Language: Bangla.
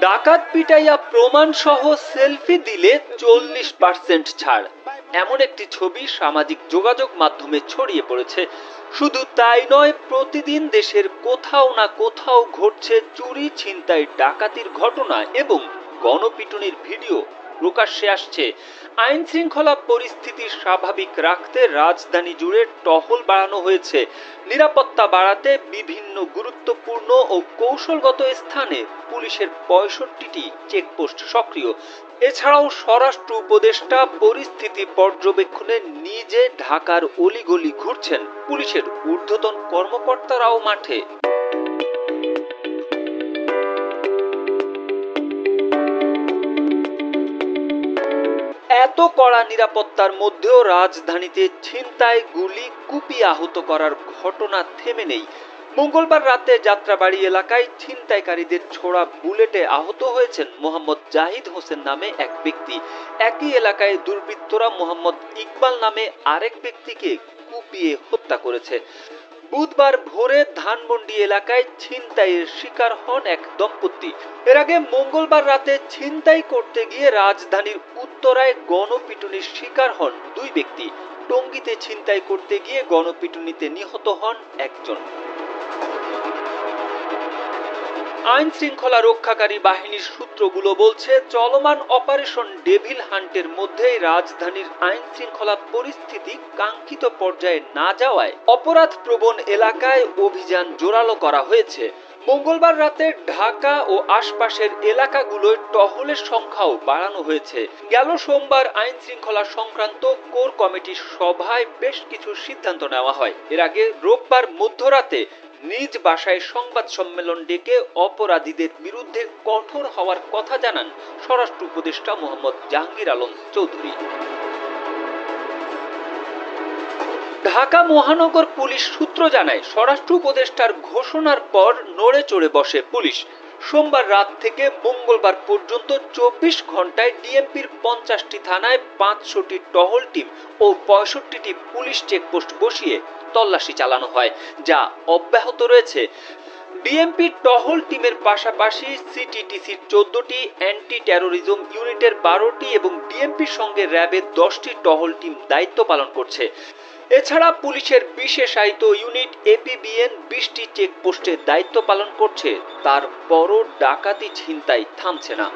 ডাকাত পিটাইয়া প্রমাণ সহ সেলফি দিলে 40% ছাড়, এমন একটি ছবি সামাজিক যোগাযোগ মাধ্যমে ছড়িয়ে পড়েছে। শুধু তাই নয়, প্রতিদিন দেশের কোথাও না কোথাও ঘটছে চুরি, ছিনতাই, ডাকাতির ঘটনা এবং গণপিটুনির ভিডিও প্রকাশ্যে আসছে। আইন শৃঙ্খলা পরিস্থিতি স্বাভাবিক রাখতে রাজধানী জুড়ে টহল বাড়ানো হয়েছে। নিরাপত্তা বাড়াতে বিভিন্ন গুরুত্বপূর্ণ ও কৌশলগত স্থানে পুলিশের ৬৫টি চেকপোস্ট সক্রিয়। এছাড়াও স্বরাষ্ট্র উপদেষ্টা পরিস্থিতি পর্যবেক্ষণে নিজে ঢাকার অলিগলি ঘুরছেন। পুলিশের ঊর্ধ্বতন কর্মকর্তারাও মাঠে। এত কড়া নিরাপত্তার মধ্যেও রাজধানীতে ছিনতাই, গুলি, কুপিয়ে আহত করার ঘটনা থেমে নেই। মঙ্গলবার রাতে যাত্রাবাড়ি এলাকায় ছিনতাইকারীদের ছোড়া বুলেটে আহত হয়েছেন মোহাম্মদ জাহিদ হোসেন নামে এক ব্যক্তি। একই এলাকায় দুর্বৃত্তরা মোহাম্মদ ইকবাল নামে আরেক ব্যক্তিকে কুপিয়ে হত্যা করেছে। বুধবার ভোরে ধানমন্ডি এলাকায় ছিনতাইয়ের শিকার হন এক দম্পতি। এর আগে মঙ্গলবার রাতে ছিনতাই করতে গিয়ে রাজধানীর উত্তরায় গণপিটুনির শিকার হন দুই ব্যক্তি। টঙ্গীতে ছিনতাই করতে গিয়ে গণপিটুনিতে নিহত হন একজন। আইন শৃঙ্খলা রক্ষাকারী বাহিনীর সূত্রগুলো বলছে, চলমান অপারেশন ডেভিল হান্টের মধ্যেই রাজধানীর আইন শৃঙ্খলা পরিস্থিতি কাঙ্ক্ষিত পর্যায়ে না যাওয়ায় অপরাধ প্রবণ এলাকায় অভিযান জোরালো করা হয়েছে। মঙ্গলবার রাতে ঢাকা ও আশপাশের এলাকাগুলোয় টহলের সংখ্যাও বাড়ানো হয়েছে। গেল সোমবার আইন শৃঙ্খলা সংক্রান্ত কোর কমিটির সভায় বেশ কিছু সিদ্ধান্ত নেওয়া হয়। এর আগে রোববার মধ্যরাতে নিজ বাসায় সংবাদ সম্মেলন ডেকে অপরাধীদের বিরুদ্ধে কঠোর হওয়ার কথা জানান স্বরাষ্ট্র উপদেষ্টা মোহাম্মদ জাহাঙ্গীর আলম চৌধুরী। ঢাকা মহানগর পুলিশ সূত্র জানায়, স্বরাষ্ট্র উপদেষ্টার ঘোষণার পর নড়ে চড়ে বসে পুলিশ। সোমবার রাত থেকে মঙ্গলবার পর্যন্ত ২৪ ঘন্টায় ডিএমপির ৫০টি থানায় ৫০০টি টহল টিম ও ৬৫টি পুলিশ চেকপোস্ট বসিয়ে তল্লাশি চালানো হয়, যা অব্যাহত রয়েছে। ডিএমপি টহল টিমের পাশাপাশি সিটিটিসির ১৪টি, অ্যান্টি টেরোরিজম ইউনিটের ১২টি এবং ডিএমপির সঙ্গে র্যাবের ১০টি টহল টিম দায়িত্ব পালন করছে। এছাড়া পুলিশের বিশেষায়িত ইউনিট এপিবিএন ২০টি চেকপোস্টে দায়িত্ব পালন করছে। তারপরও ডাকাতি ছিনতাই থামছে না।